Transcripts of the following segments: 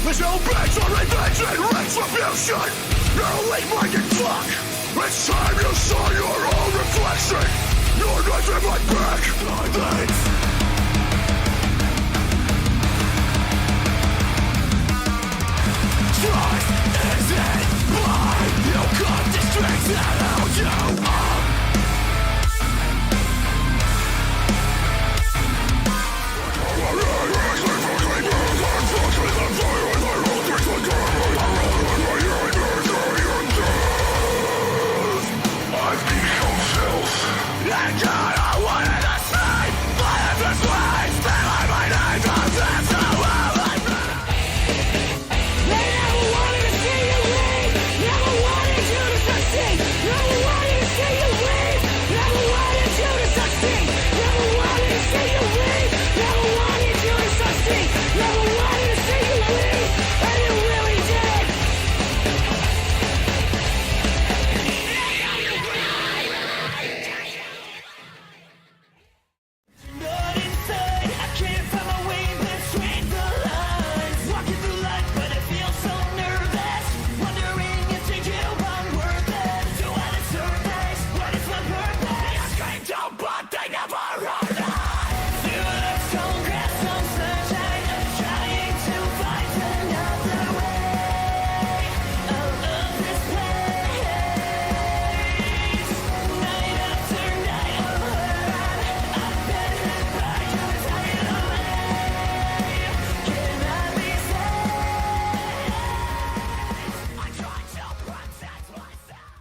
There's no beds on revenge and retribution. You're a weak-minded fuck. It's time you saw your own reflection. You're nothing but back. Trust isn't blind. You got the strength that held you up. I've become filth. And I wanted to say, I have this way, spell on my name, that's how I've been. They never wanted to see you leave, never wanted you to succeed, never wanted to see you leave, never wanted you to succeed, never wanted to see you leave, never wanted you to succeed, never wanted to see you leave, and you really did. But inside, I can't find my way between the lines. Walking through life, but I feel so nervous. Wondering if to you I'm worth it. Do I deserve this? What is my purpose? I screamed out, but they never heard it. Through the stone grass, some sunshine. I'm trying to find another way out of this place. Night after night, I'm hurt. I've been hit by your tidal wave. Can I be saved? I tried to protect myself.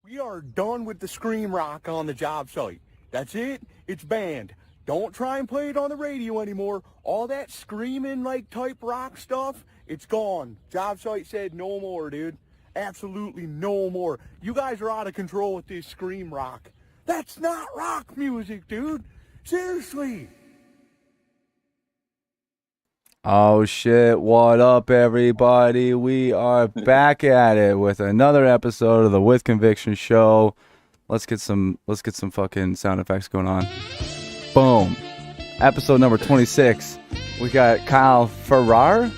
We are done with the scream rock on the job site. That's it. It's banned. Don't try and play it on the radio anymore. All that screaming like type rock stuff, it's gone. Job site said no more, dude. Absolutely no more. You guys are out of control with this scream rock. That's not rock music, dude. Seriously. Oh shit, what up everybody? We are back at it with another episode of the With Conviction show. Let's get some fucking sound effects going on. Boom. Episode number 26. We got Kyle Farrar.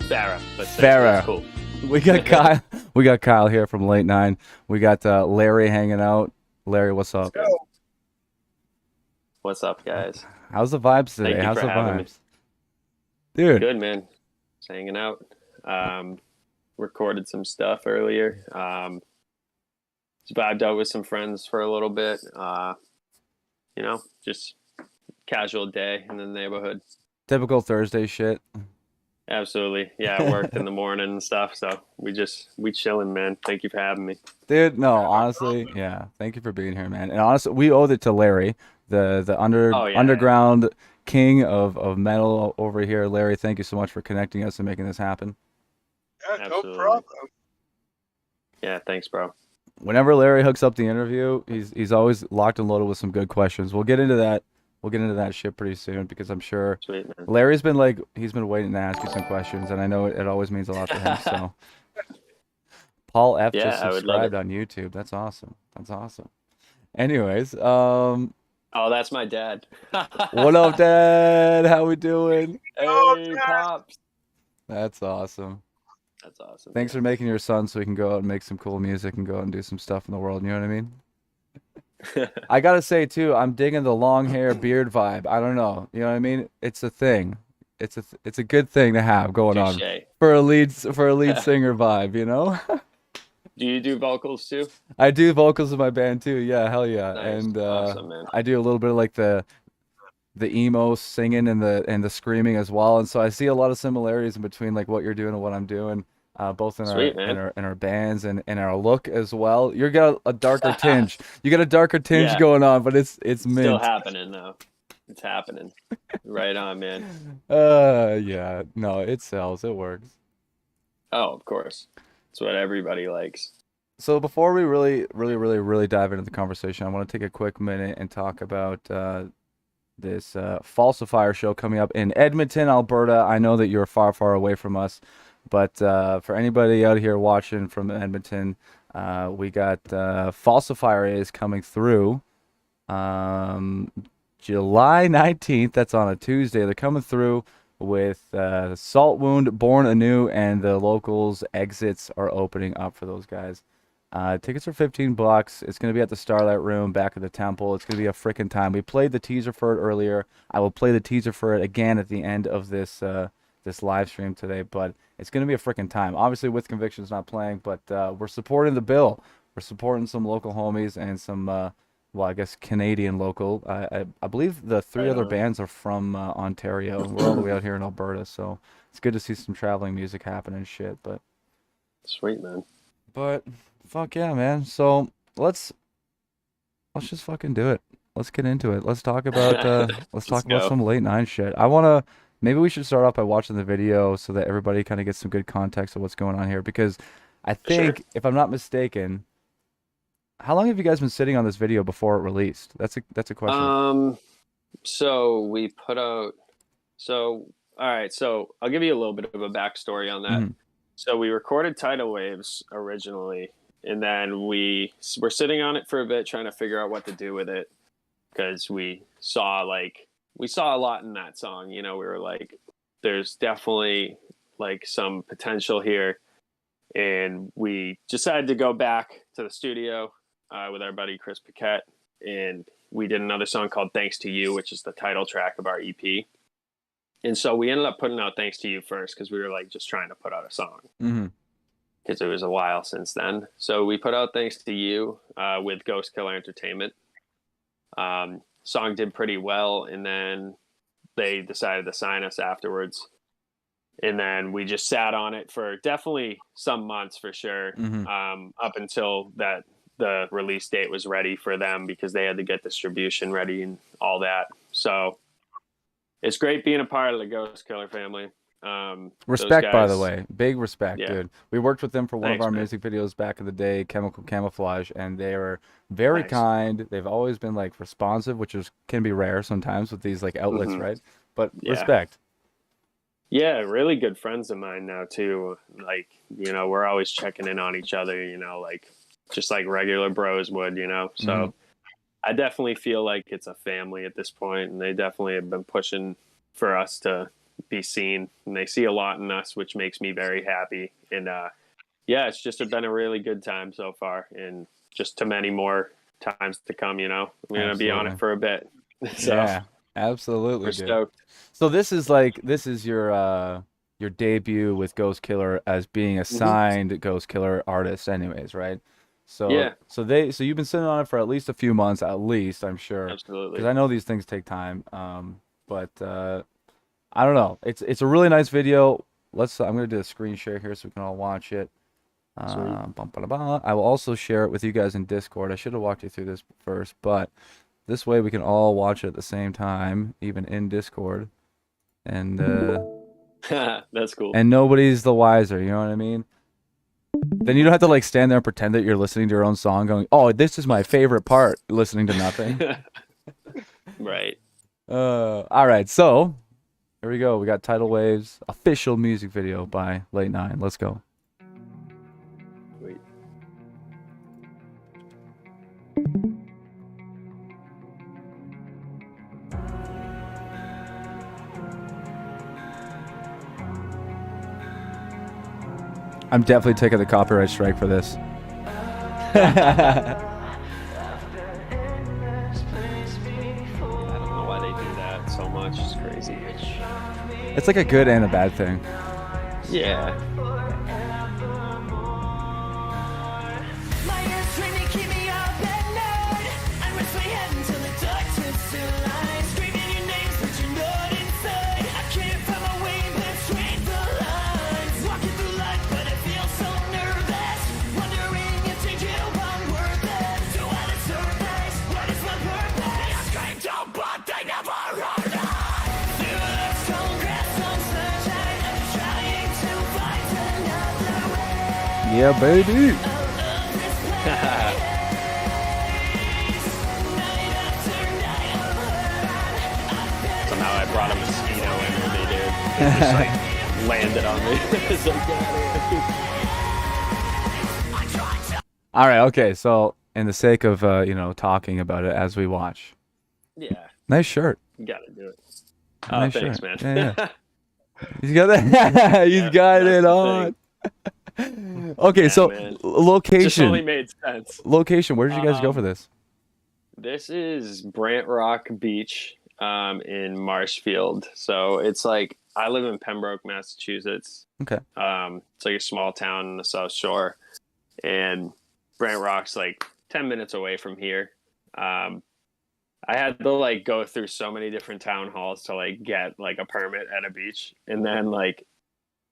Farrar, but Farrar. cool. We got Kyle here from Late Nine. We got Larry hanging out. Larry, what's up? What's up, guys? How's the vibes today? Thank you How's for the having me. vibes? Dude. Good, man. Just hanging out. Recorded some stuff earlier. Just vibed out with some friends for a little bit. Just casual day in the neighborhood. Typical Thursday shit. Absolutely. Yeah, I worked in the morning and stuff, so we chilling, man. Thank you for having me. Dude, no, honestly, yeah. Thank you for being here, man. And honestly, we owed it to Larry, the underground king of metal over here. Larry, thank you so much for connecting us and making this happen. Yeah, Absolutely. no problem. Yeah, thanks, bro. Whenever Larry hooks up the interview, he's always locked and loaded with some good questions. We'll get into that. We'll get into that shit pretty soon because I'm sure Sweet, man. Larry's been he's been waiting to ask you some questions, and I know it always means a lot to him. So, Paul F Yeah, just I would love subscribed it. on YouTube. That's awesome. That's awesome. Anyways, Oh, that's my dad. what up, Dad? How we doing? Hey, Pops. That's awesome. That's awesome. Thanks for making your son so he can go out and make some cool music and go out and do some stuff in the world. You know what I mean? I gotta say too, I'm digging the long hair beard vibe. I don't know, you know what I mean? It's a thing. It's a good thing to have going on Touché. for a lead singer vibe. You know? Do you do vocals too? I do vocals in my band too. Yeah, hell yeah. Nice. And Awesome, man. I do a little bit of like the emo singing and the screaming as well. And so I see a lot of similarities in between like what you're doing and what I'm doing. Both in Sweet, man. our bands and in our look as well. You got a darker tinge. You got a darker tinge Yeah. going on, but it's mint. Still happening though. It's happening. Right on, man. Yeah. No, it sells. It works. Oh, of course. It's what everybody likes. So before we really dive into the conversation, I want to take a quick minute and talk about this falsifier show coming up in Edmonton, Alberta. I know that you're far, far away from us. But for anybody out here watching from Edmonton, we got Falsifier is coming through July 19th. That's on a Tuesday. They're coming through with Salt Wound, Born Anew, and the locals exits are opening up for those guys. Tickets are $15. It's going to be at the Starlight Room back at the Temple. It's going to be a freaking time. We played the teaser for it earlier. I will play the teaser for it again at the end of this this live stream today, but it's going to be a freaking time. Obviously, With Conviction's not playing, but we're supporting the bill. We're supporting some local homies and some, well, I guess Canadian local. I believe the three Right other on. bands are from Ontario. We're all the way out here in Alberta, so it's good to see some traveling music happen and shit. Sweet, man. But fuck yeah, man. So let's just fucking do it. Let's get into it. Let's talk about let's talk about go. some late night shit. Maybe we should start off by watching the video so that everybody kind of gets some good context of what's going on here, because I think, if I'm not mistaken, how long have you guys been sitting on this video before it released? That's a question. So we put out. So all right. So I'll give you a little bit of a backstory on that. Mhm. So we recorded Tidal Waves originally, and then we were sitting on it for a bit, trying to figure out what to do with it, because we saw a lot in that song. You know, we were like, there's definitely like some potential here, and we decided to go back to the studio with our buddy Chris Paquette, and we did another song called Thanks to You, which is the title track of our EP. And so we ended up putting out Thanks to You first, because we were like just trying to put out a song, Mm-hmm. because it was a while since then. So we put out Thanks to You with Ghost Killer Entertainment. Song did pretty well, and then they decided to sign us afterwards. And then we just sat on it for definitely some months for sure, Mm-hmm. up until that the release date was ready for them, because they had to get distribution ready and all that. So it's great being a part of the Ghost Killer family. Respect, those by the guys- way. Big respect, Yeah. dude. We worked with them for one Thanks, of our man. music videos back in the day, Chemical Camouflage, and they were very Nice. kind. They've always been like responsive, which can be rare sometimes with these like outlets, Mhm. right? But Yeah. respect. Yeah, really good friends of mine now too. Like, you know, we're always checking in on each other, you know, like just like regular bros would, you know. So Mhm. I definitely feel like it's a family at this point, and they definitely have been pushing for us to be seen, and they see a lot in us, which makes me very happy. And yeah, it's just been a really good time so far, and just to many more times to come, you know. We're going to be on Absolutely. it for a bit. So Yeah, absolutely, we're dude. stoked. So this is your debut with Ghost Killer as being a signed Ghost Killer artist, anyways, right? So Yeah. so you've been sitting on it for at least a few months, at least, I'm sure, Absolutely. because I know these things take time. But I don't know. It's a really nice video. I'm gonna do a screen share here so we can all watch it. I will also share it with you guys in Discord. I should have walked you through this first, but this way we can all watch it at the same time, even in Discord, and That's cool. and nobody's the wiser. You know what I mean? Then you don't have to like stand there and pretend that you're listening to your own song, going, "Oh, this is my favorite part," listening to nothing. Right. All right, so here we go. We got Tidal Waves official music video by Late Nine. Let's go. Wait. I'm definitely taking the copyright strike for this. I don't know why they do that so much. It's crazy. It's like a good and a bad thing. Yeah. My ears screaming, keep me up at night. I rest my head until the dark turns to light. Screaming your names, but you're not inside. I can't find my way between the lines. Walking through life, but I feel so nervous. Wondering if changing one worth it. Do I deserve this? What is my purpose? I screamed out, but they never heard it. Through the stone grass, some sunshine. I'm trying to find another way. Yeah, baby. Somehow I brought a mosquito in with me, dude. It just like landed on me. It's like, get out of here. All right, okay. So, in the sake of talking about it as we watch, Yeah, nice shirt. you gotta do it. Nice Thanks, shirt. man. Yeah. He's got that. He's Yeah, got that's it the on. Okay, Yeah, so man. Just only location. made sense. Location. Where did you guys go for Um, this? this is Brant Rock Beach, in Marshfield. So it's like I live in Pembroke, Massachusetts. Okay. It's like a small town in the South Shore, and Brant Rock's like 10 minutes away from here. Um, I had to like go through so many different town halls to like get like a permit at a beach, and then like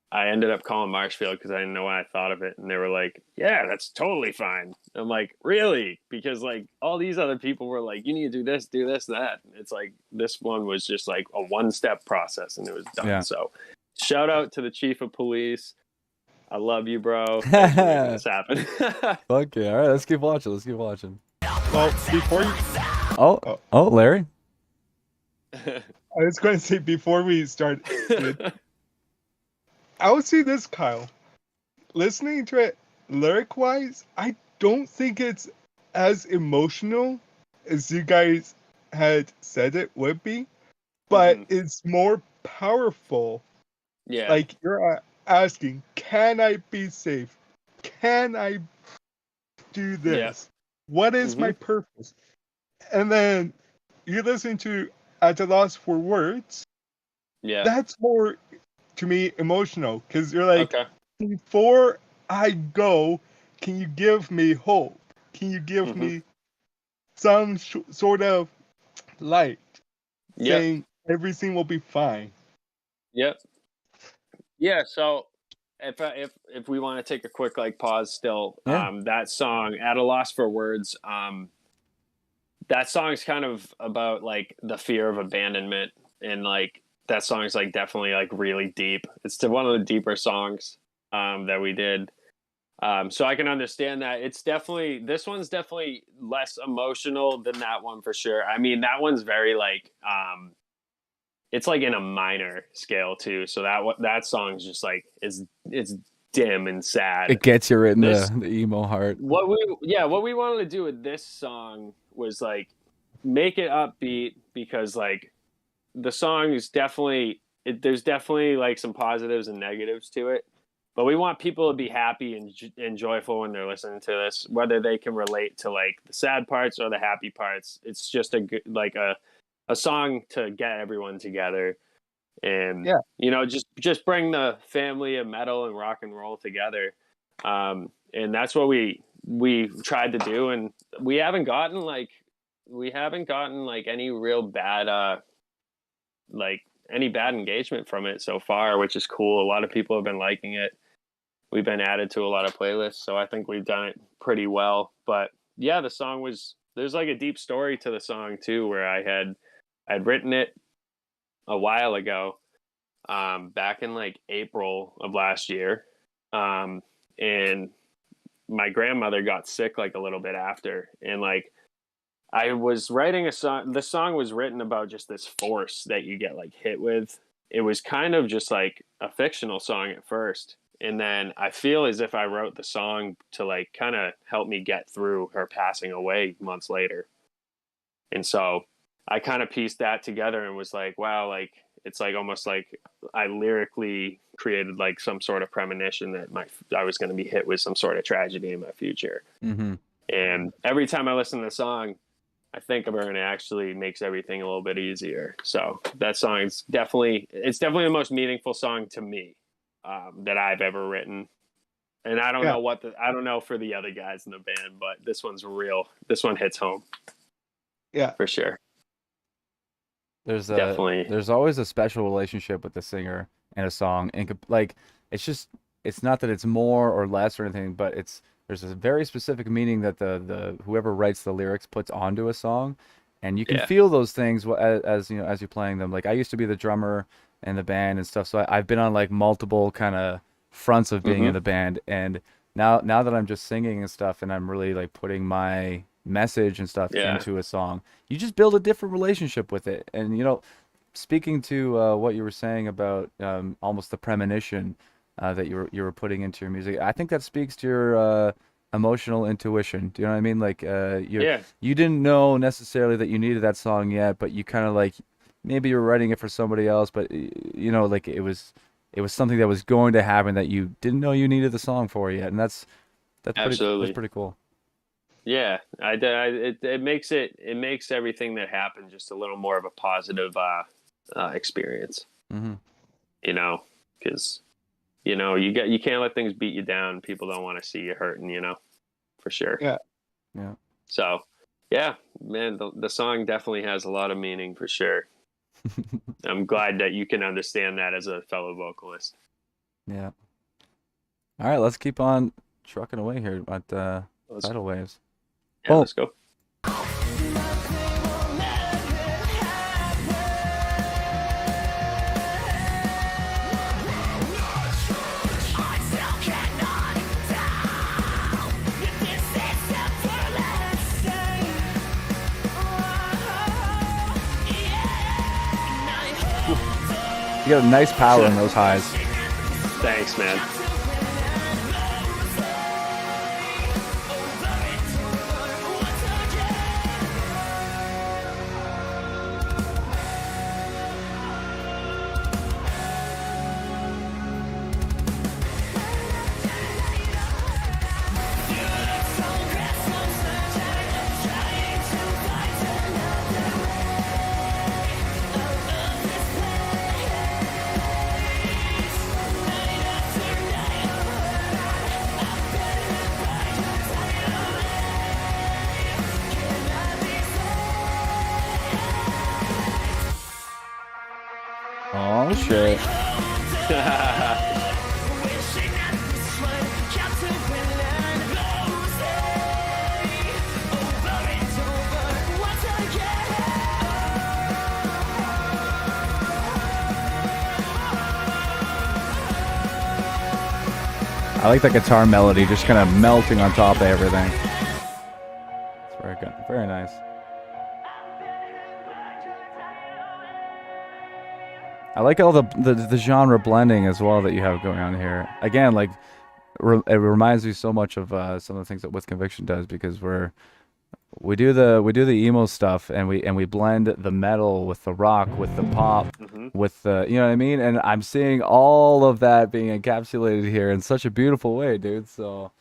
I ended up calling Marshfield because I didn't know what I thought of it, and they were like, "Yeah, that's totally fine." I'm like, "Really?" Because like all these other people were like, "You need to do this, that." It's like this one was just like a one-step process, and it was done. Yeah. So, shout out to the chief of police. I love you, bro. Thanks for making this happen. Okay. All right. Let's keep watching. Let's keep watching. Well, before you, Oh. Oh. Oh, Larry. I was going to say before we start, I would say this, Kyle. Listening to it lyric-wise, I don't think it's as emotional as you guys had said it would be, but it's more powerful. Yeah. Like you're asking, can I be safe? Can I do this? Yeah. What is my purpose? And then you listen to At a Loss for Words. Yeah. That's more, to me, emotional because you're like, Okay. before I go, can you give me hope? Can you give me some sort of light, Yep. saying everything will be fine? Yep. Yeah. So if we want to take a quick like pause, still, Yeah. that song "At a Loss for Words," that song's kind of about like the fear of abandonment, and like that song's like definitely like really deep. It's one of the deeper songs that we did. So I can understand that. This one's definitely less emotional than that one for sure. I mean, that one's very like it's like in a minor scale too. So that song's just like it's dim and sad. It gets you right in the emo heart. What we wanted to do with this song was like make it upbeat because like the song is definitely there's definitely like some positives and negatives to it, but we want people to be happy and joyful when they're listening to this, whether they can relate to like the sad parts or the happy parts. It's just a song to get everyone together and just bring the family of metal and rock and roll together. And that's what we tried to do, and we haven't gotten like any real bad like any bad engagement from it so far, which is cool. A lot of people have been liking it. We've been added to a lot of playlists, so I think we've done it pretty well. But yeah, there's like a deep story to the song too, where I'd written it a while ago, back in like April of last year, and my grandmother got sick like a little bit after, and like I was writing a song. The song was written about just this force that you get like hit with. It was kind of just like a fictional song at first, and then I feel as if I wrote the song to like kind of help me get through her passing away months later. And so I kind of pieced that together and was like, wow, like it's like almost like I lyrically created like some sort of premonition that I was going to be hit with some sort of tragedy in my future. Mm-hmm. And every time I listen to the song, I think of her, and it actually makes everything a little bit easier. So that song is definitely the most meaningful song to me that I've ever written. And I don't know for the other guys in the band, but this one's real. This one hits home. Yeah, for sure. There's always a special relationship with the singer and a song, and like it's not that it's more or less or anything, but there's a very specific meaning that the whoever writes the lyrics puts onto a song, and you can feel those things as you're playing them. Like I used to be the drummer in the band and stuff, so I've been on like multiple kind of fronts of being in the band, and now that I'm just singing and stuff, and I'm really like putting my message and stuff into a song, you just build a different relationship with it. And speaking to what you were saying about almost the premonition that you were putting into your music, I think that speaks to your emotional intuition. Do you know what I mean? Like you didn't know necessarily that you needed that song yet, but you kind of like maybe you're writing it for somebody else, but you know, like it was something that was going to happen that you didn't know you needed the song for yet, and that's Absolutely. pretty cool. Yeah, it makes everything that happened just a little more of a positive experience. Mm-hmm. You know, because you can't let things beat you down. People don't want to see you hurting. You know, for sure. Yeah. Yeah. So, yeah, man, the song definitely has a lot of meaning for sure. I'm glad that you can understand that as a fellow vocalist. Yeah. All right, let's keep on trucking away here at Tidal Waves. Yeah, let's go. You got a nice power in those highs. Thanks, man. Oh shit. I like that guitar melody just kind of melting on top of everything. It's very good. Very nice. I like all the genre blending as well that you have going on here. Again, like it reminds me so much of some of the things that With Conviction does, because we do the emo stuff, and we blend the metal with the rock, with the pop, with the, you know what I mean? And I'm seeing all of that being encapsulated here in such a beautiful way, dude. So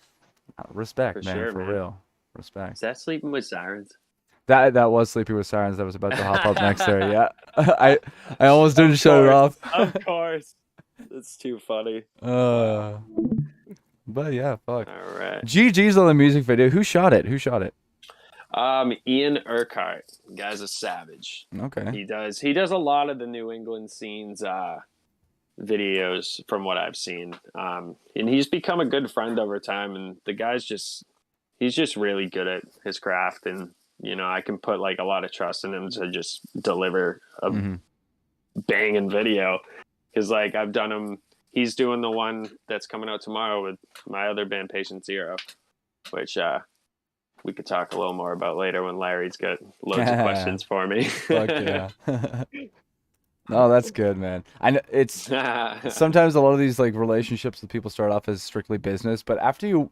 respect, For man, sure, for man. real. Respect. Is that Sleeping with Sirens? That was Sleepy with Sirens that was about to hop up next there. Yeah. I almost didn't shut it off. Of course. That's too funny. But yeah, fuck. All right. GG's on the music video. Who shot it? Ian Urquhart. Guy's a savage. Okay. He does a lot of the New England scenes videos from what I've seen. And he's become a good friend over time, and the guy's he's just really good at his craft, and I can put like a lot of trust in him to just deliver a banging video. Cause like I've done him, he's doing the one that's coming out tomorrow with my other band, Patient Zero, which we could talk a little more about later when Larry's got loads of questions for me. Fuck yeah. Oh, that's good, man. I know it's sometimes a lot of these like relationships that people start off as strictly business, but after you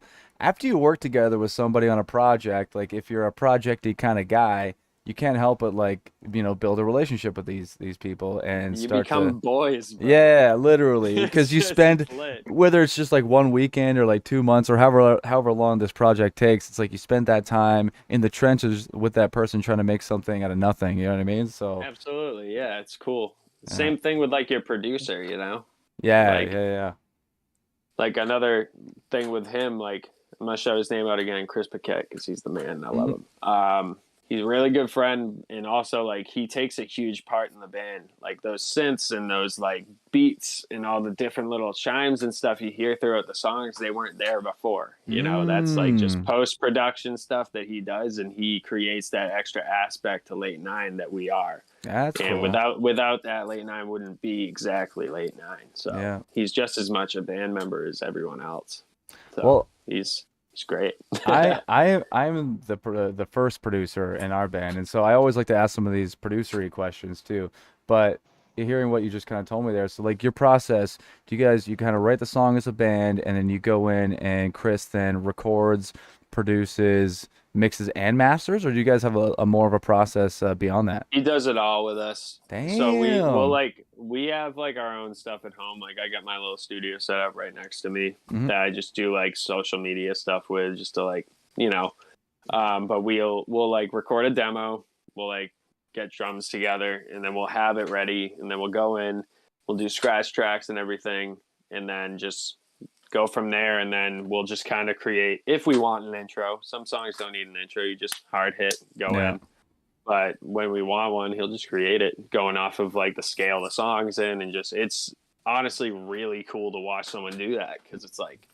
work together with somebody on a project, like if you're a projecty kind of guy, you can't help but like build a relationship with these people and you start become boys, bro. Yeah, literally, because you spend whether it's just like one weekend or like 2 months or however long this project takes, it's like you spend that time in the trenches with that person trying to make something out of nothing. You know what I mean? So absolutely, yeah, it's cool. Same thing with like your producer, Yeah, like, yeah. Like another thing with him, like I'm gonna shout his name out again, Chris Paquette, because he's the man. I love him. He's a really good friend, and also like he takes a huge part in the band. Like those synths and those like beats and all the different little chimes and stuff you hear throughout the songs, they weren't there before. That's like just post-production stuff that he does, and he creates that extra aspect to Late Nine that we are. That's and cool. without that, Late Nine wouldn't be exactly Late Nine. So he's just as much a band member as everyone else. So well, he's great. I'm the first producer in our band, and so I always like to ask some of these producery questions too. But hearing what you just kind of told me there, so like your process, you kind of write the song as a band, and then you go in and Chris then records produces, mixes, and masters, or do you guys have a more of a process beyond that? He does it all with us. So Damn. we have like our own stuff at home. Like I got my little studio set up right next to me Mhm. that I just do like social media stuff with, just to like, you know. But we'll like record a demo. We'll like get drums together, and then we'll have it ready, and then we'll go in. We'll do scratch tracks and everything, and then just go from there. And then we'll just kind of create, if we want an intro. Some songs don't need an intro. You just hard hit, go Yeah. in. But when we want one, he'll just create it going off of like the scale the song's in, and just, it's honestly really cool to watch someone do that, because it's like,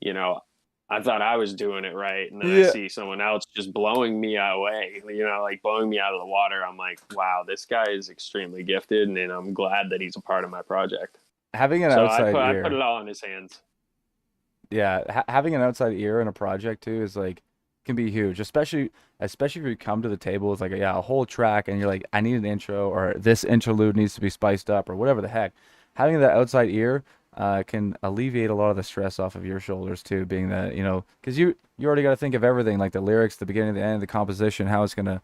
you know, I thought I was doing it right, and then I Yeah. see someone else just blowing me away, you know, like blowing me out of the water. I'm like, wow, this guy is extremely gifted, and I'm glad that he's a part of my project. Having an So outside I ear. put it all in his hands. Yeah, having an outside ear in a project too is like can be huge, especially if you come to the table with like a whole track and you're like, I need an intro or this interlude needs to be spiced up or whatever the heck. Having that outside ear can alleviate a lot of the stress off of your shoulders too, being that because you already got to think of everything like the lyrics, the beginning, the end, the composition, how it's gonna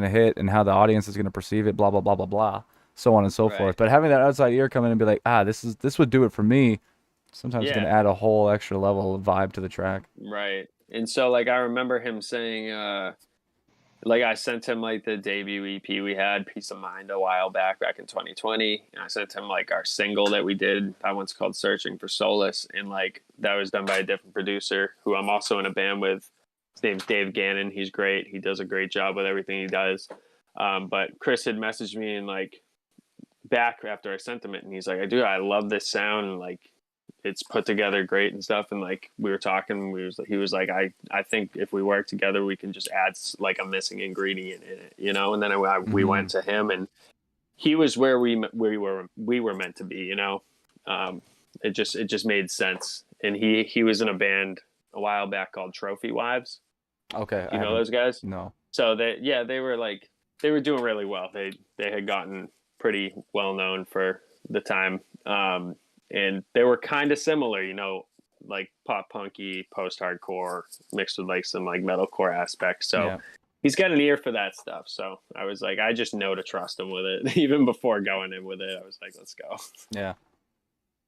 hit, and how the audience is gonna perceive it, blah blah blah blah blah, so on and so Right. forth. But having that outside ear come in and be like, this would do it for me. Sometimes it's Yeah. gonna add a whole extra level of vibe to the track. Right. And so like I remember him saying like I sent him like the debut EP we had, Peace of Mind, a while back in 2020, and I sent him like our single that we did. That one's called Searching for Solace, and like that was done by a different producer who I'm also in a band with. His name's Dave Gannon. He's great. He does a great job with everything he does. But Chris had messaged me and like back after I sent him it, and he's like, I love this sound, and like it's put together great and stuff. And like we were talking, he was like, I think if we work together, we can just add like a missing ingredient in it, you know. And then we went to him, and he was where we were meant to be, you know. It just made sense. And he was in a band a while back called Trophy Wives. Okay, You know those guys? No. So they were doing really well. They had gotten pretty well known for the time. And they were kind of similar, you know, like pop punky, post hardcore mixed with like some like metalcore aspects. So Yeah. he's got an ear for that stuff. So I was like, I just know to trust him with it. Even before going in with it, I was like, let's go. Yeah.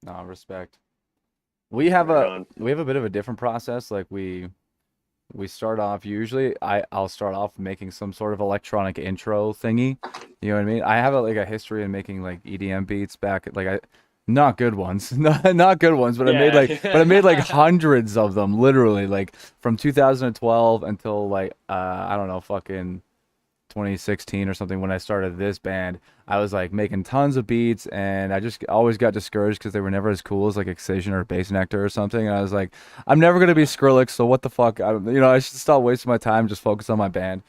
No, respect. We have Right a on. we have a bit of a different process. Like we start off usually I'll start off making some sort of electronic intro thingy. You know what I mean? I have a history in making like EDM beats back like not good ones. Not good ones, but Yeah. I made like hundreds of them literally like from 2012 until like I don't know, fucking 2016 or something when I started this band. I was like making tons of beats and I just always got discouraged because they were never as cool as like Excision or Bass Nectar or something. And I was like, I'm never going to be Skrillex, so what the fuck? I should stop wasting my time, just focus on my band.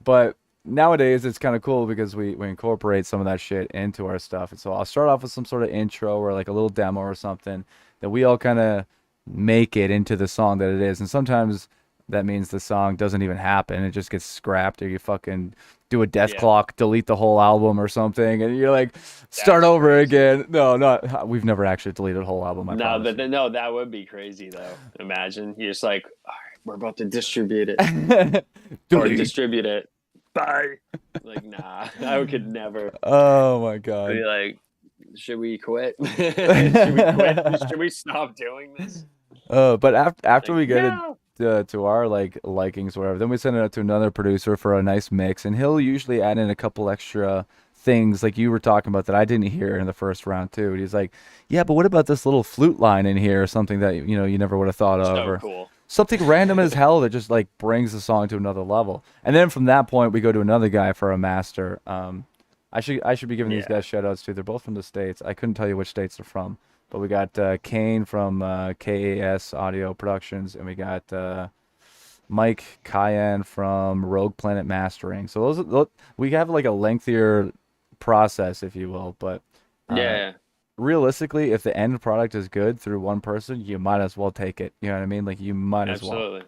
But nowadays it's kind of cool because we incorporate some of that shit into our stuff. And so I'll start off with some sort of intro or like a little demo or something that we all kind of make it into the song that it is. And sometimes that means the song doesn't even happen. It just gets scrapped or you fucking do a death Yeah. clock, delete the whole album or something. And you're like, start That's over crazy. again. No, not, we've never actually deleted a whole album. I No, promise but you. no, that would be crazy though. Imagine you're just like, all right, we're about to distribute it or Delete. distribute it. Bye. Like, nah, I could never. Oh my I'd God. be like, should we quit? Should we quit? Should we stop doing this? But after Like, we get no. it to our like likings or whatever, then we send it out to another producer for a nice mix, and he'll usually add in a couple extra things like you were talking about that I didn't hear in the first round too. And he's like, yeah, but what about this little flute line in here or something that you never would have thought of, So or cool. something random as hell that just like brings the song to another level. And then from that point we go to another guy for a master. I should be giving these Yeah. guys shout outs too. They're both from the States. I couldn't tell you which states they're from. But we got Kane from KAS Audio Productions, and we got Mike Cayenne from Rogue Planet Mastering. So those we have like a lengthier process, if you will. But Yeah. realistically, if the end product is good through one person, you might as well take it. You know what I mean? Like you might as well. Absolutely.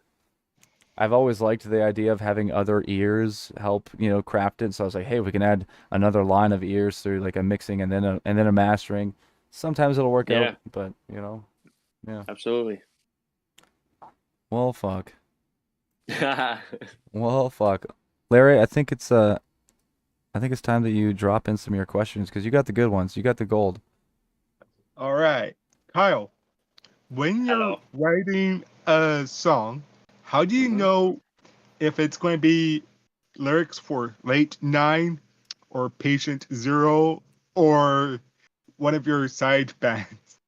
I've always liked the idea of having other ears help, craft it. So I was like, hey, we can add another line of ears through like a mixing and then a mastering. Sometimes it'll work Yeah. out, but yeah. Absolutely. Well, fuck. Well, fuck, Larry. I think it's time that you drop in some of your questions because you got the good ones. You got the gold. All right, Kyle. When you're Hello. writing a song, how do you hmm know if it's going to be lyrics for Late Nine or Patient Zero or one of your side bands?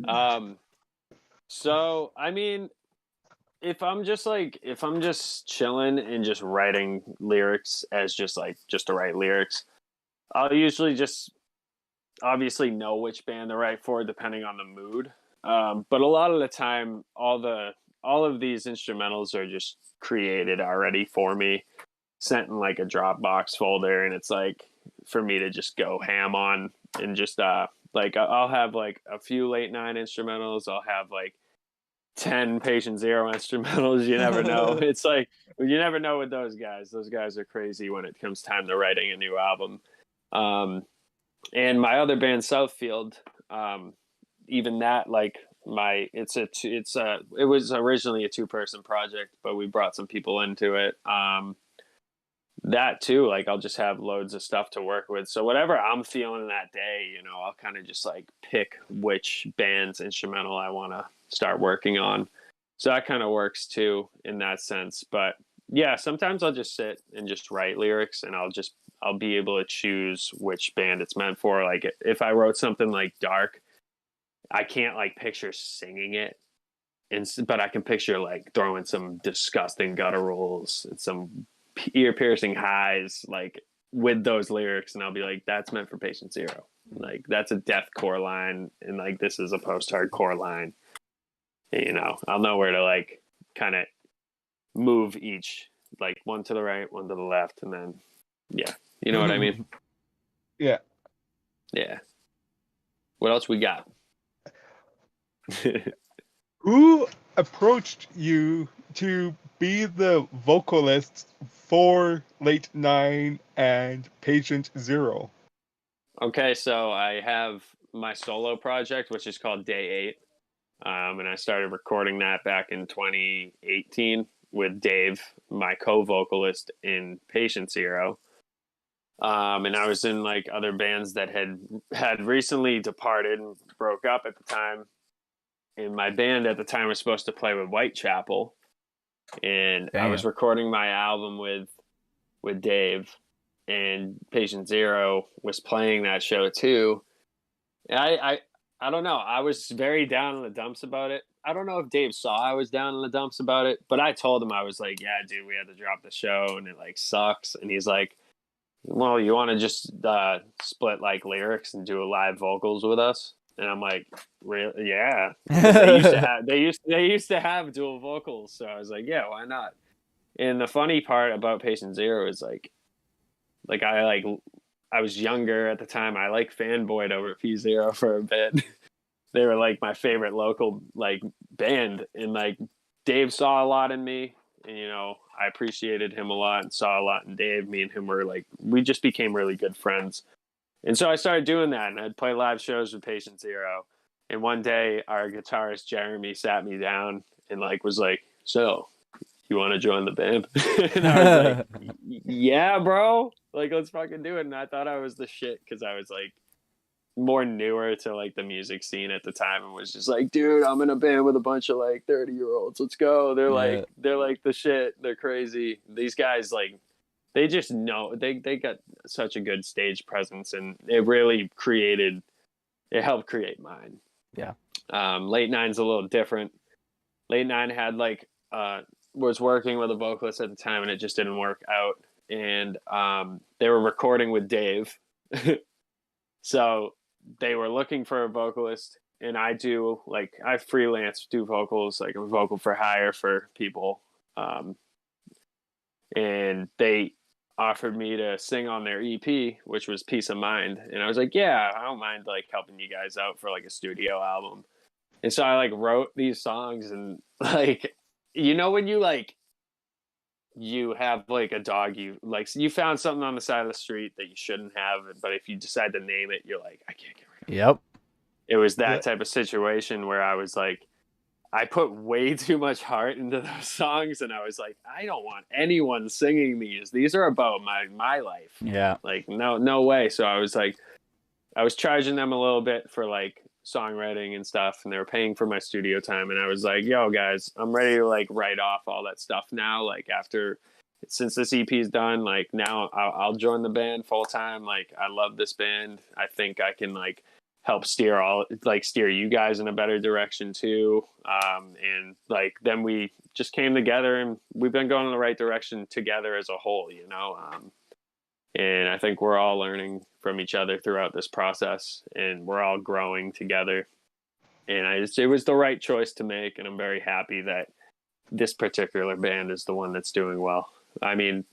um, so I mean, if I'm just chilling and just writing lyrics as just to write lyrics, I'll usually just obviously know which band to write for depending on the mood. But a lot of the time, all of these instrumentals are just created already for me, sent in like a Dropbox folder, and it's like for me to just go ham on and just like I'll have like a few late nine instrumentals. I'll have like 10 patient zero instrumentals. You never know. It's like you never know with those guys. Those guys are crazy when it comes time to writing a new album. Um, and my other band Southfield, even that like my it was originally a two-person project, but we brought some people into it. That too, like I'll just have loads of stuff to work with. So whatever I'm feeling that day, I'll kind of just like pick which band's instrumental I want to start working on. So that kind of works too in that sense. But yeah, sometimes I'll just sit and just write lyrics, and I'll be able to choose which band it's meant for. Like if I wrote something like dark, I can't like picture singing it, but I can picture like throwing some disgusting gutturals and some ear piercing highs like with those lyrics, and I'll be like, that's meant for Patient Zero. Like that's a deathcore line, and like this is a post hardcore line. And, I'll know where to like kind of move each, like one to the right, one to the left, and then yeah, you know what I mean? Yeah. Yeah. What else we got? Who approached you to be the vocalist for Late Nine and Patient Zero? Okay, so I have my solo project, which is called Day 8. And I started recording that back in 2018 with Dave, my co-vocalist in Patient Zero. And I was in like other bands that had recently departed and broke up at the time. And my band at the time was supposed to play with Whitechapel, and I was Damn. recording my album with Dave, and Patient Zero was playing that show too. And I don't know. I was very down in the dumps about it. I don't know if Dave saw I was down in the dumps about it, but I told him I was like, "Yeah, dude, we had to drop the show, and it like sucks." And he's like, "Well, you want to just split like lyrics and do a live vocals with us?" And I'm like, "Really? Yeah." Because they used to have dual vocals, so I was like, "Yeah, why not?" And the funny part about Patient Zero is like I was younger at the time. I like fanboyed over P Zero for a bit. They were like my favorite local like band, and like Dave saw a lot in me, and I appreciated him a lot and saw a lot in Dave. Me and him were like we just became really good friends, and so I started doing that, and I'd play live shows with Patient Zero. And one day, our guitarist Jeremy sat me down and like was like, "So, you want to join the band?" And I was like, "Yeah, bro. Like, let's fucking do it." And I thought I was the shit because I was like more newer to like the music scene at the time, and was just like, "Dude, I'm in a band with a bunch of like 30-year-olds. Let's go." Yeah. They're like the shit. They're crazy. These guys like they just know they got such a good stage presence, and it helped create mine. Yeah. Late Nine's a little different. Late Nine had like was working with a vocalist at the time, and it just didn't work out. And they were recording with Dave, so they were looking for a vocalist. And I freelance do vocals, like a vocal for hire for people. And they offered me to sing on their EP, which was Peace of Mind. And I was like, yeah, I don't mind like helping you guys out for like a studio album. And so I like wrote these songs, and like, when you have like a dog, you found something on the side of the street that you shouldn't have, but if you decide to name it, you're like, I can't get rid of it. Yep. It was Yeah. that type of situation where I was like, I put way too much heart into those songs, and I was like, I don't want anyone singing these. These are about my life. Yeah. Like, no way. So I was like, I was charging them a little bit for like songwriting and stuff, and they were paying for my studio time. And I was like, yo, guys, I'm ready to like write off all that stuff now. Like, since this EP is done, like now I'll join the band full time. Like, I love this band. I think I can like help steer you guys in a better direction too. And like then we just came together, and we've been going in the right direction together as a whole, you know. And I think we're all learning from each other throughout this process, and we're all growing together. And it was the right choice to make, and I'm very happy that this particular band is the one that's doing well. I mean,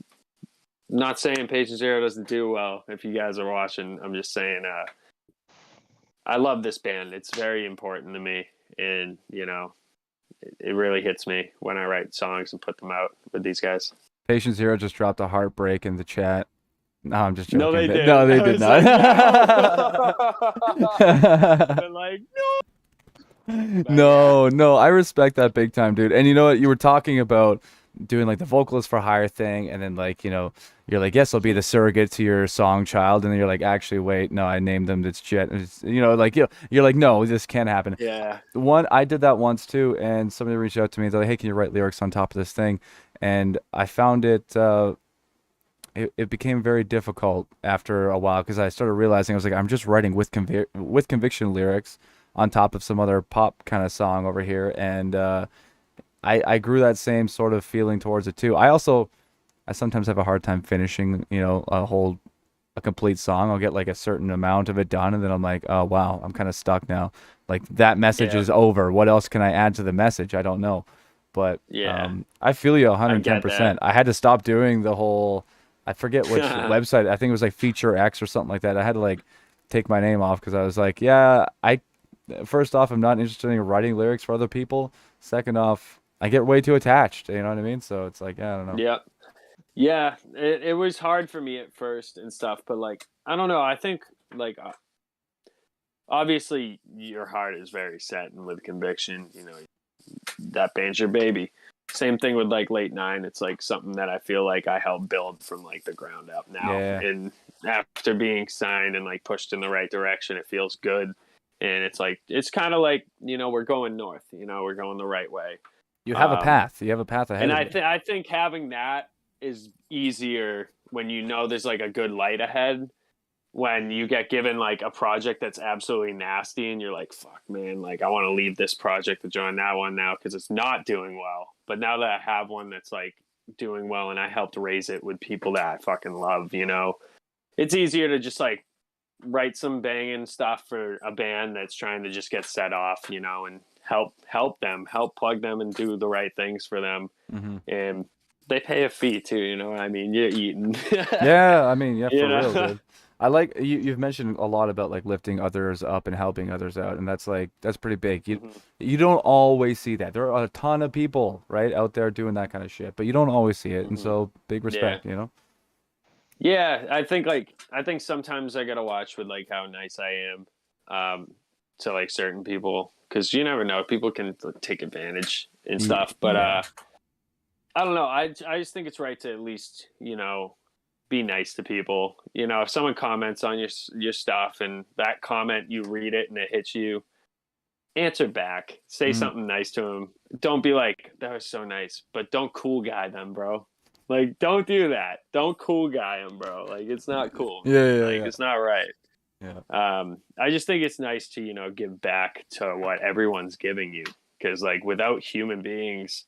not saying Patient Zero doesn't do well. If you guys are watching, I'm just saying, I love this band. It's very important to me, and you know, it really hits me when I write songs and put them out with these guys. Patient Zero just dropped a heartbreak in the chat. No, I'm just joking. No, they did. No, they did not. They're like, No, I respect that big time, dude. And you know what? You were talking about doing like the vocalist for hire thing, and then like, you know, you're like, yes, I'll be the surrogate to your song child, and then you're like, actually, wait, no, I named them. It's Jet. You know, like you're like, no, this can't happen. yeah. I did that once too, and somebody reached out to me. They're like, hey, can you write lyrics on top of this thing? And I found it. It became very difficult after a while, because I started realizing I was like, I'm just writing with conviction lyrics on top of some other pop kind of song over here, and I grew that same sort of feeling towards it too. I sometimes have a hard time finishing, you know, a complete song. I'll get like a certain amount of it done, and then I'm like, oh wow, I'm kind of stuck now. Like that message is over. What else can I add to the message? I don't know. But I feel you 110%. I had to stop doing the whole, I forget which website. I think it was like Feature X or something like that. I had to like take my name off, because I was like, first off, I'm not interested in writing lyrics for other people. Second off, I get way too attached. You know what I mean? So it's like, I don't know. Yeah. Yeah. It was hard for me at first and stuff, but like, I don't know. I think like, obviously your heart is very set and with conviction, you know, that band's your baby. Same thing with like Late Nine. It's like something that I feel like I helped build from like the ground up now. Yeah. And after being signed and like pushed in the right direction, it feels good. And it's like, it's kind of like, you know, we're going north, you know, we're going the right way. You have a path. You have a path ahead. And I think having that is easier when you know there's like a good light ahead. When you get given like a project that's absolutely nasty, and you're like, fuck, man, like I want to leave this project to join that one now because it's not doing well. But now that I have one that's like doing well, and I helped raise it with people that I fucking love, you know, it's easier to just like write some banging stuff for a band that's trying to just get set off, you know, and help plug them and do the right things for them. Mm-hmm. And they pay a fee too, you know what I mean? You're eating. Yeah, I mean, yeah, for You know? real, dude. I like you've mentioned a lot about like lifting others up and helping others out, and that's pretty big. You don't always see that. There are a ton of people right out there doing that kind of shit, but you don't always see it, and so big respect, you know. Yeah, I think sometimes I gotta watch with like how nice I am to like certain people, because you never know, people can take advantage and stuff. But I don't know. I just think it's right to at least, you know, be nice to people. You know, if someone comments on your stuff and that comment, you read it and it hits you, answer back. Say something nice to them. Don't be like, that was so nice, but don't cool guy them, bro. Like, don't do that. Don't cool guy them, bro. Like, it's not cool. It's not right. Yeah. I just think it's nice to, you know, give back to what everyone's giving you, because like without human beings,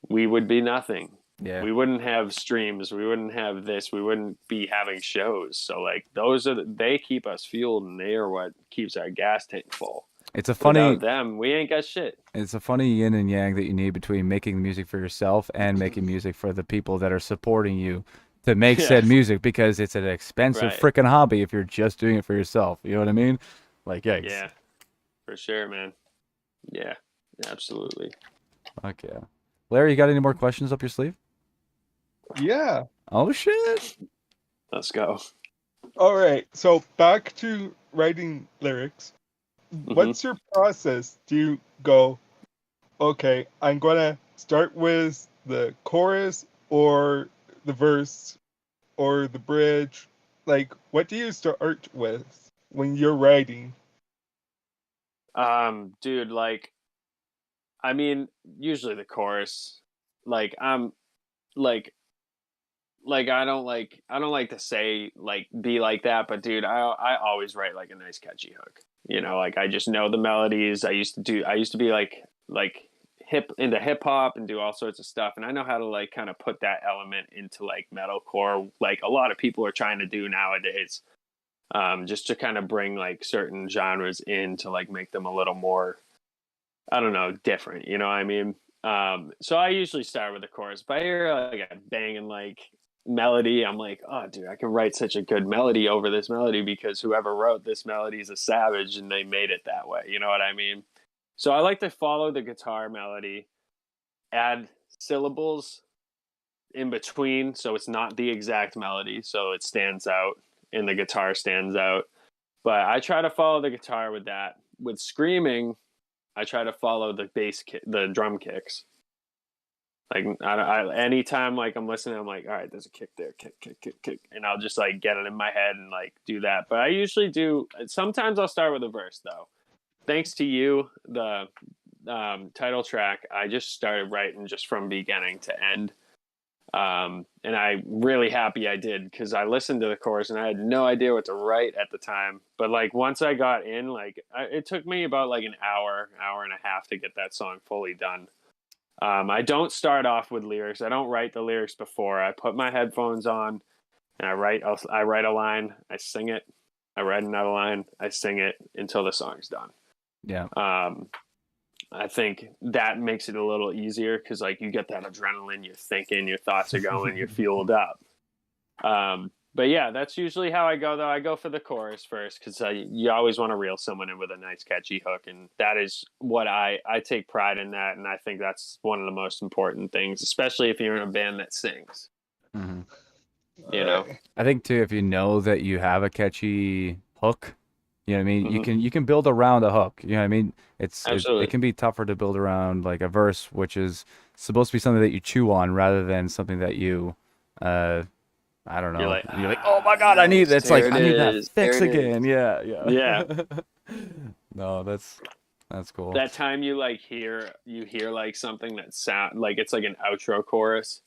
we would be nothing. Yeah. We wouldn't have streams. We wouldn't have this. We wouldn't be having shows. So like they keep us fueled, and they are what keeps our gas tank full. It's a funny. Without them, we ain't got shit. It's a funny yin and yang that you need between making music for yourself and making music for the people that are supporting you to make said music, because it's an expensive freaking hobby if you're just doing it for yourself. You know what I mean? Like, yikes. Yeah, for sure, man. Yeah, absolutely. Okay. Larry, you got any more questions up your sleeve? Yeah. Oh, shit. Let's go. All right. So back to writing lyrics. What's your process? Do you go, Okay, I'm gonna start with the chorus or the verse or the bridge. Like, what do you start with when you're writing? Dude, like, I mean, usually the chorus. Like, I'm like I don't like to say like be like that, but dude, I always write like a nice catchy hook. You know, like I just know the melodies. I used to be like hip hop and do all sorts of stuff, and I know how to like kind of put that element into like metalcore, like a lot of people are trying to do nowadays. Just to kind of bring like certain genres in to like make them a little more, I don't know, different. You know what I mean? So I usually start with the chorus. If I hear like a banging like melody, I'm like, oh, dude, I can write such a good melody over this melody because whoever wrote this melody is a savage and they made it that way. You know what I mean? So I like to follow the guitar melody, add syllables in between so it's not the exact melody, so it stands out and the guitar stands out. But I try to follow the guitar with that. With screaming, I try to follow the drum kicks. Like anytime like I'm listening, I'm like, all right, there's a kick there, kick, kick, kick, kick, and I'll just like get it in my head and like do that. But I usually do. Sometimes I'll start with a verse though. Thanks to you, the title track, I just started writing just from beginning to end. And I'm really happy I did because I listened to the chorus and I had no idea what to write at the time. But like once I got in, like it took me about like an hour and a half to get that song fully done. I don't start off with lyrics. I don't write the lyrics before. I put my headphones on and I write a line, I sing it. I write another line, I sing it until the song's done. Yeah. I think that makes it a little easier because like you get that adrenaline, you're thinking, your thoughts are going, you're fueled up. But yeah, that's usually how I go though. I go for the chorus first because you always want to reel someone in with a nice catchy hook, and that is what I take pride in that, and I think that's one of the most important things, especially if you're in a band that sings. Mm-hmm. You know, I think too, if you know that you have a catchy hook, you know what I mean, Mhm. you can build around a hook. You know what I mean? Absolutely. It can be tougher to build around like a verse, which is supposed to be something that you chew on rather than something that you I don't know. You're like, You're like, oh my God, I need. It's like there I it need that is, fix there it is. again. Yeah, yeah. Yeah. No, that's cool. That time you hear like something that sound like it's like an outro chorus,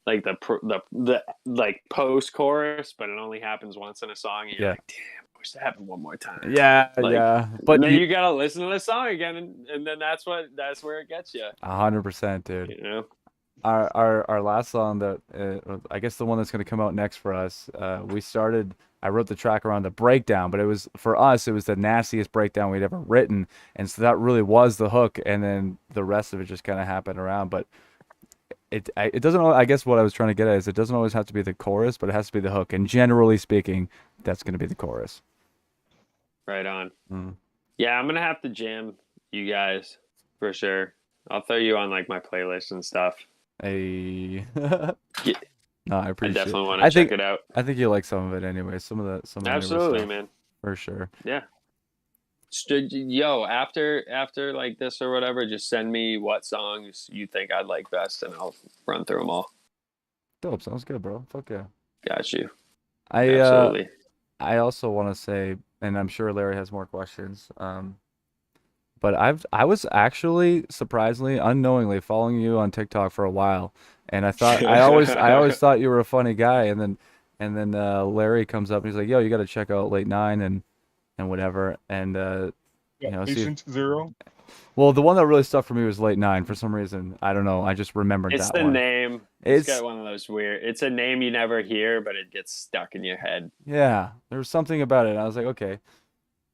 like the like post chorus, but it only happens once in a song. And you're Yeah, like, damn, I wish that happened one more time. yeah, Like, yeah. and But then you gotta listen to the song again, and then that's where it gets you. 100%, dude. You know. Our last song that I guess the one that's gonna come out next for us. We started. I wrote the track around the breakdown, but it was for us. It was the nastiest breakdown we'd ever written, and so that really was the hook, and then the rest of it just kind of happened around. But it doesn't. I guess what I was trying to get at is it doesn't always have to be the chorus, but it has to be the hook. And generally speaking, that's gonna be the chorus. Right on. Mm. Yeah, I'm gonna have to jam you guys for sure. I'll throw you on like my playlist and stuff. A Yeah, No, I I appreciate it. definitely want I to think check it out. I think you like some of it anyway. Some of the newer Absolutely, stuff, man. for sure. Yeah. Yo, after like this or whatever, just send me what songs you think I'd like best, and I'll run through them all. Dope. Sounds good, bro. Fuck yeah. Got you. I Absolutely. I also want to say, and I'm sure Larry has more questions. But I was actually surprisingly, unknowingly following you on TikTok for a while, and I always thought you were a funny guy, and then Larry comes up and he's like, "Yo, you got to check out Late Nine and whatever," and you know, see. Patient Zero. Well, the one that really stuck for me was Late Nine for some reason. I don't know. I just remembered It's that the one. name. It's It's got one of those weird. It's a name you never hear, but it gets stuck in your head. Yeah, there was something about it. I was like, okay.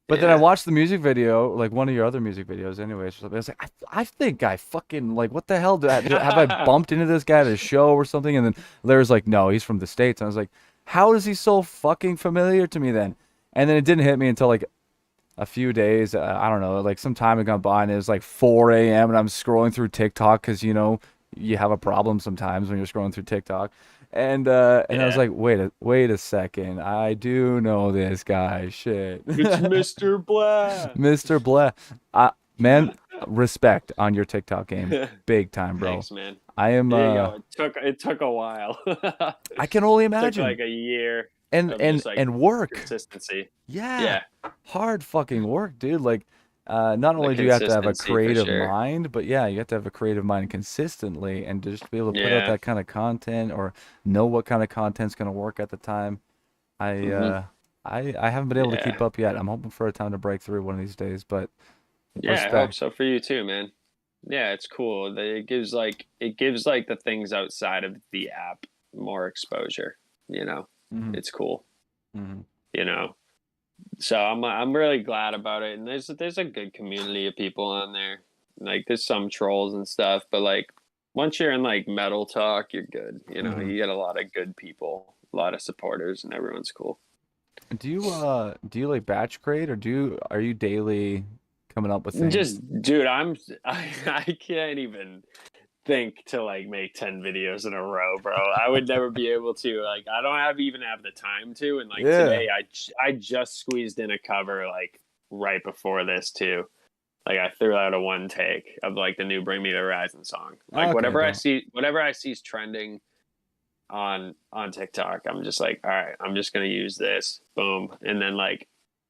But then I Yeah. watched the music video, like one of your other music videos, anyways. Or something. I was like, I think I fucking like, what the hell? Have I bumped into this guy at a show or something? And then Larry's like, no, he's from the States. And I was like, how is he so fucking familiar to me then? And then it didn't hit me until like a few days. I don't know, like some time had gone by, and it was like 4 a.m. and I'm scrolling through TikTok because you know you have a problem sometimes when you're scrolling through TikTok. And I was Yeah. like, wait a second, I do know this guy. Shit. It's Mr. Black. Mr. Black. Man, respect on your TikTok game, big time, bro. Thanks, man. I am. There you go. It took a while. I can only Took imagine. like a year and of and just like and work. consistency. Yeah, Yeah, hard fucking work, dude. Like, not the only do you have to have a consistency for creative sure. mind, but yeah, you have to have a creative mind consistently, and to just be able to put out Yeah. that kind of content or know what kind of content's gonna work at the time. I hmm uh, I haven't been able to Yeah. keep up yet. I'm hoping for a time to break through one of these days, but Yeah, I hope respect. so for you too, man. Yeah, it's cool. It gives like the things outside of the app more exposure, you know. Hmm. It's cool, Hmm. you know. So I'm really glad about it, and there's a good community of people on there. Like there's some trolls and stuff, but like once you're in like metal talk, you're good. You know, Hmm. you get a lot of good people, a lot of supporters, and everyone's cool. Do you like batch create, or are you daily coming up with things? Just dude, I can't even think to like make 10 videos in a row, bro. I would never be able to. Like I don't even have the time to, and like Yeah. today I just squeezed in a cover like right before this too. Like I threw out a one take of like the new Bring Me the Horizon song. Like Okay, bro. whatever I see is trending on TikTok, I'm just like, all right, I'm just gonna use this. Boom. And then like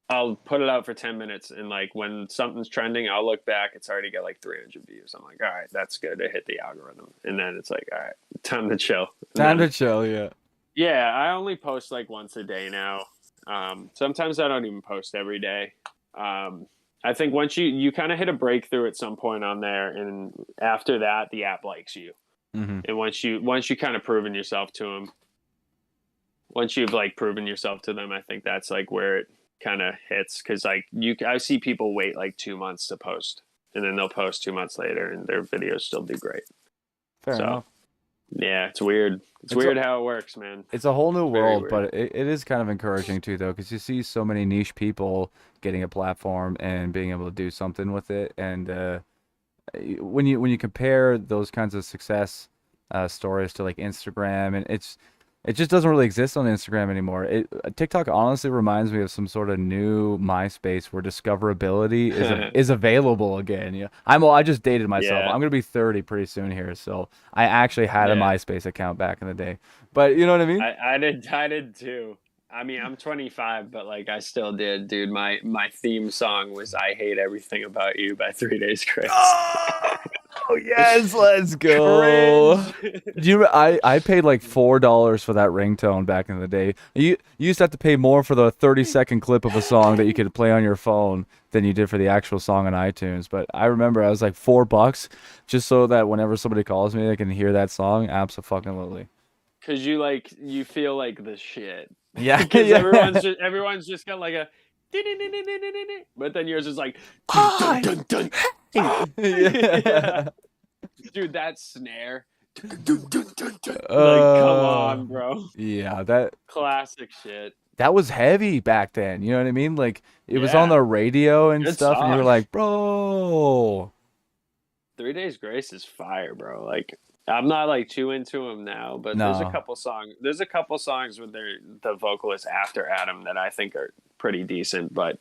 I'll put it out for 10 minutes, and like when something's trending, I'll look back, it's already got like 300 views. I'm like, all right, that's good. It hit the algorithm. And then it's like, all right, time to chill. And Time then to chill, yeah. yeah, I only post like once a day now. Sometimes I don't even post every day. I think once you kind of hit a breakthrough at some point on there, and after that the app likes you. Hmm. And once you kind of proven yourself to them, once you've like proven yourself to them, I think that's like where it kind of hits. Because like I see people wait like 2 months to post, and then they'll post 2 months later, and their videos still do great. Fair So enough. yeah, it's weird. It's It's a, weird how it works, man. it's a whole new Very world, weird. but it is kind of encouraging too, though, because you see so many niche people getting a platform and being able to do something with it. And when you compare those kinds of success stories to like Instagram, and it just doesn't really exist on Instagram anymore. TikTok honestly reminds me of some sort of new MySpace where discoverability is available again. Yeah, I just dated myself. Yeah, I'm gonna be 30 pretty soon here, so I actually had a yeah. MySpace account back in the day. But you know what I mean? I did too. I mean, I'm 25, but like I still did, dude. My theme song was "I Hate Everything About You" by 3 Days Grace. Oh yes, let's go. Cringe. I paid like $4 for that ringtone back in the day. You used to have to pay more for the 30-second clip of a song that you could play on your phone than you did for the actual song on iTunes. But I remember I was like $4 just so that whenever somebody calls me, they can hear that song. Absolutely. Cause you feel like the shit. Yeah, Because yeah. everyone's just got like a, but then yours is like, dun, dun, Hi. dun, dun. Yeah, Yeah. dude, that snare. Like, come Uh, on, bro. yeah, Classic shit. that was heavy back then. You know what I mean? Like it was on Yeah, the radio and good stuff, and you were song. like, bro. 3 Days Grace is fire, bro. Like, I'm not like too into him now, but there's a No. couple songs. There's a couple songs with the vocalist after Adam that I think are pretty decent. But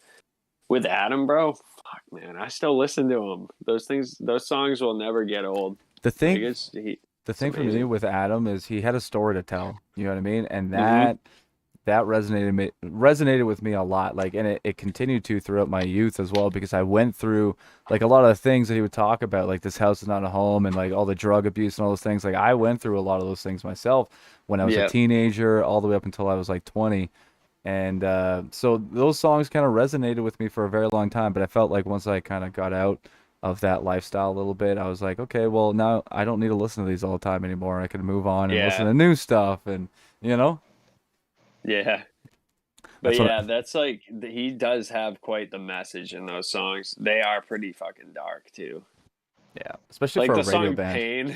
with Adam, bro, fuck, man, I still listen to him. Those songs will never get old. The Like, thing the it's thing for me amazing. with Adam is he had a story to tell. You know what I mean? And hmm that resonated with me a lot. Like, and it continued to throughout my youth as well because I went through like a lot of the things that he would talk about, like this house is not a home and like all the drug abuse and all those things. Like I went through a lot of those things myself when I was a Yeah, teenager, all the way up until I was like 20. And so those songs kind of resonated with me for a very long time. But I felt like once I kind of got out of that lifestyle a little bit, I was like, okay, well now I don't need to listen to these all the time anymore. I can move on and listen yeah, to new stuff, and you know, yeah. But that's what. yeah, that's like he does have quite the message in those songs. They are pretty fucking dark too. Yeah, especially Like for a the radio song band. "Pain."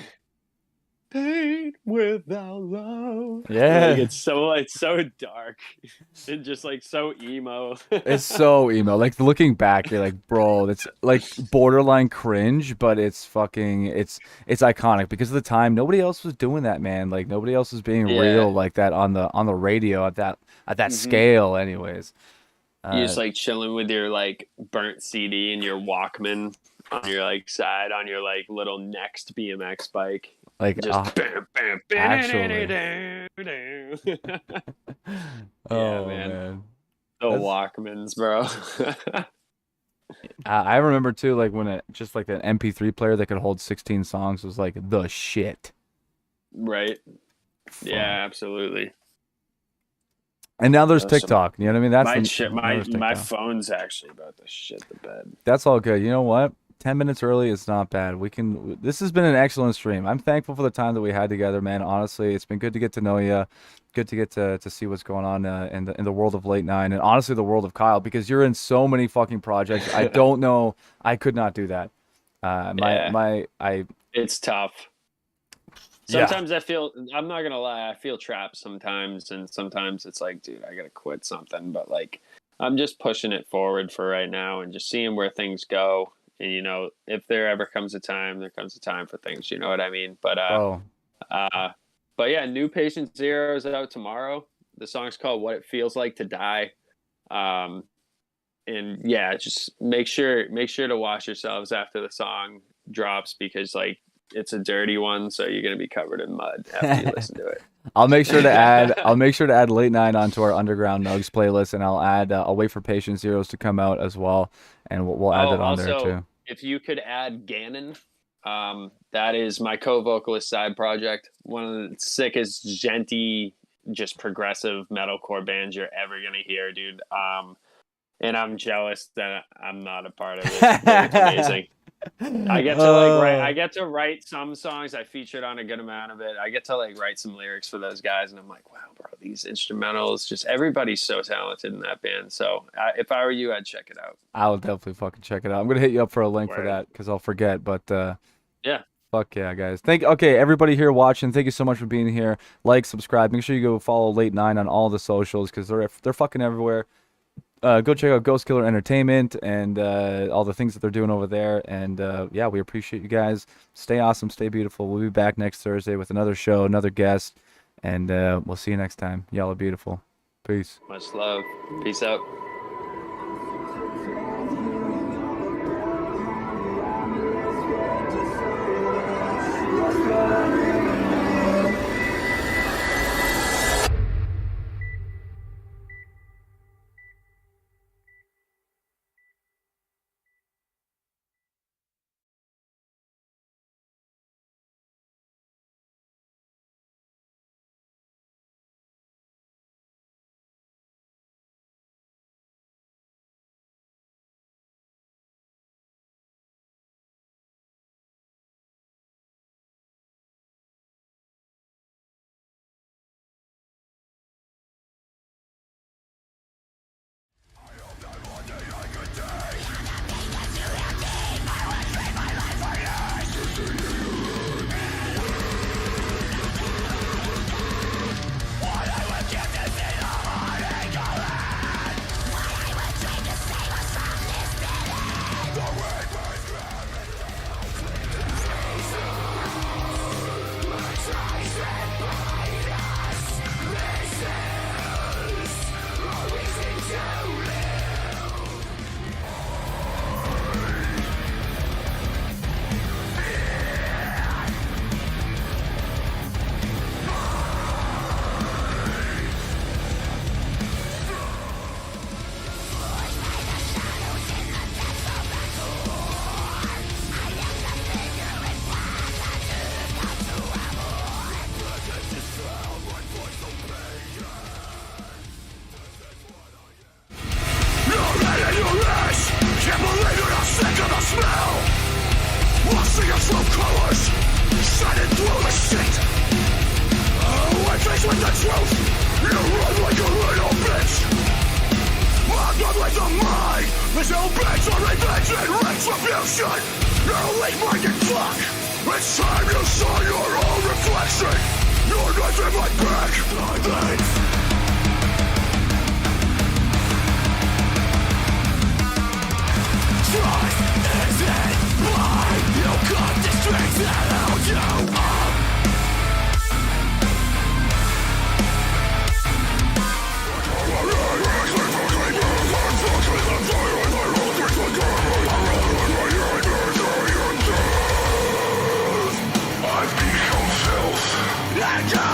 Pain without love. Like Yeah, it's so dark and just like so emo. it's so emo. Like looking back, you're like, bro, that's like borderline cringe, but it's fucking, it's iconic because at the time nobody else was doing that, man. Like nobody else was being Yeah. real like that on the radio at that hmm scale, anyways. You Uh, just like chilling with your like burnt CD and your Walkman on your like side on your like little Next BMX bike. Like Just actually. Oh man. The That's- Walkmans, bro. I remember too, like when it just like an MP3 player that could hold 16 songs was like the shit. Right. Fuck. Yeah, absolutely. And now there's That's TikTok. You know what I mean? That's my the, shit. now My there's my TikTok. phone's actually about to shit the bed. That's all good. You know what? 10 minutes early is not bad. We can. This has been an excellent stream. I'm thankful for the time that we had together, man. Honestly, it's been good to get to know you. Good to get to see what's going on in the world of Late Nine, and honestly, the world of Kyle, because you're in so many fucking projects. I don't know. I could not do that. It's tough. Yeah. Sometimes I'm not gonna lie, I feel trapped sometimes, and sometimes it's like, dude, I gotta quit something. But like, I'm just pushing it forward for right now and just seeing where things go. And you know, if there ever comes a time, there comes a time for things. You know what I mean? But but yeah, new Patient Zero is out tomorrow. The song's called "What It Feels Like to Die." And yeah, just make sure to wash yourselves after the song drops, because like, it's a dirty one, so you're gonna be covered in mud after you listen to it. I'll make sure to add Late Nine onto our Underground Nugs playlist, and I'll wait for Patient Zeros to come out as well, and we'll add that on there too. If you could add Gannon, that is my co-vocalist side project. One of the sickest, genty, just progressive metalcore bands you're ever gonna hear, dude. And I'm jealous that I'm not a part of it. It's amazing. I get to write some songs. I featured on a good amount of it. I get to like write some lyrics for those guys, and I'm like, wow, bro, these instrumentals, just everybody's so talented in that band. So if I were you, I'd check it out. I'll definitely fucking check it out. I'm gonna hit you up for a link for that, because I'll forget. But yeah. Fuck yeah, guys. Okay, everybody here watching, thank you so much for being here. Like, subscribe. Make sure you go follow Late Nine on all the socials, because they're fucking everywhere. Go check out Ghost Killer Entertainment and all the things that they're doing over there. And yeah, we appreciate you guys. Stay awesome, stay beautiful. We'll be back next Thursday with another show, another guest, and we'll see you next time. Y'all are beautiful. Peace. Much love. Peace out. It's time you saw your own reflection. You're nothing but back. Trust isn't blind. You got the strength that held you up. die.